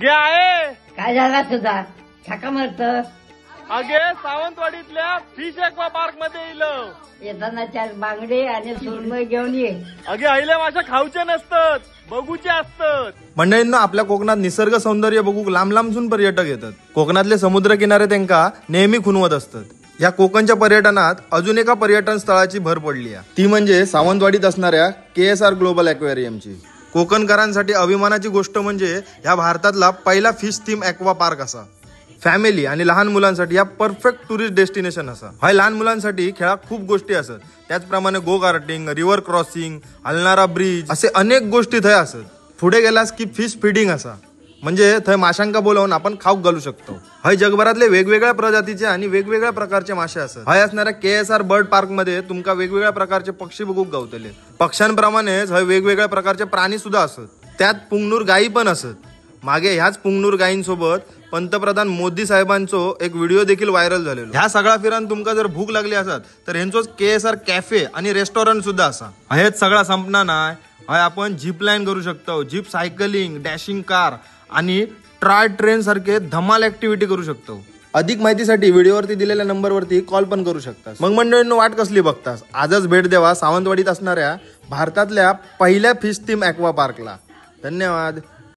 गे आहे काय झाला तुझा छाका मारत अगे सावंतवाडीतल्या फिश एक्वा पार्क मध्ये येईल येताना चार बांगडे आणि सुरमई घेऊन ये. अगे आईले माशा खाऊचे नसतात बघूचे असतात. मंडळींनो, आपल्या कोकणात निसर्ग सौंदर्य बघूक लांब लांबसून पर्यटक येतात. कोकणातले समुद्र किनारे त्यांका नेहमी खुणवत असतात. या कोकणच्या पर्यटनात अजून एका पर्यटन स्थळाची भर पडली आहे, ती म्हणजे सावंतवाडीत असणाऱ्या KSR ग्लोबल ॲक्वेरियमची. कोकणकरांसाठी अभिमानाची गोष्ट म्हणजे या भारतातला पहिला फिश थीम ॲक्वा पार्क असा. फॅमिली आणि लहान मुलांसाठी या परफेक्ट टुरिस्ट डेस्टिनेशन असा. हाय लहान मुलांसाठी खेळात खूप गोष्टी असत. त्याचप्रमाणे गो कार्टिंग, रिव्हर क्रॉसिंग, हलणारा ब्रिज असे अनेक गोष्टी थंय असत. पुढे गेलास की फिश फीडिंग असा, म्हणजे थंय माशांका बोलावून आपण खाऊक घालू शकतो. हय जगभरातले वेगवेगळ्या प्रजातीचे आणि वेगवेगळ्या प्रकारचे मासे असत. हय असणाऱ्या KSR बर्ड पार्क मध्ये तुमका वेगवेगळ्या प्रकारचे पक्षी बघूक गावतले. पक्ष्यांप्रमाणेच हय वेगवेगळ्या प्रकारचे प्राणी सुद्धा असत. त्यात पुंगनूर गायी पण असत. मागे ह्याच पुंगनूर गायींसोबत पंतप्रधान मोदी साहेबांचो एक व्हिडिओ देखील व्हायरल झालेलो. ह्या सगळा फिरान तुमका जर भूक लागली असत तर ह्यांचोच KSR कॅफे आणि रेस्टॉरंट सुद्धा असा. हेच सगळा संपणार नाही. हय आपण झिप लाईन करू शकतो, झिप सायकलिंग, डॅशिंग कार आणि ट्राय ट्रेन सारखे धमाल ऍक्टिव्हिटी करू शकतो. अधिक माहितीसाठी व्हिडिओवरती दिलेल्या नंबरवरती कॉल पण करू शकतास. मग मंडळींनो, वाट कसली बघतास? आजच भेट द्यावा सावंतवाडीत असणाऱ्या भारतातल्या पहिल्या फिश थीम ॲक्वा पार्कला. धन्यवाद.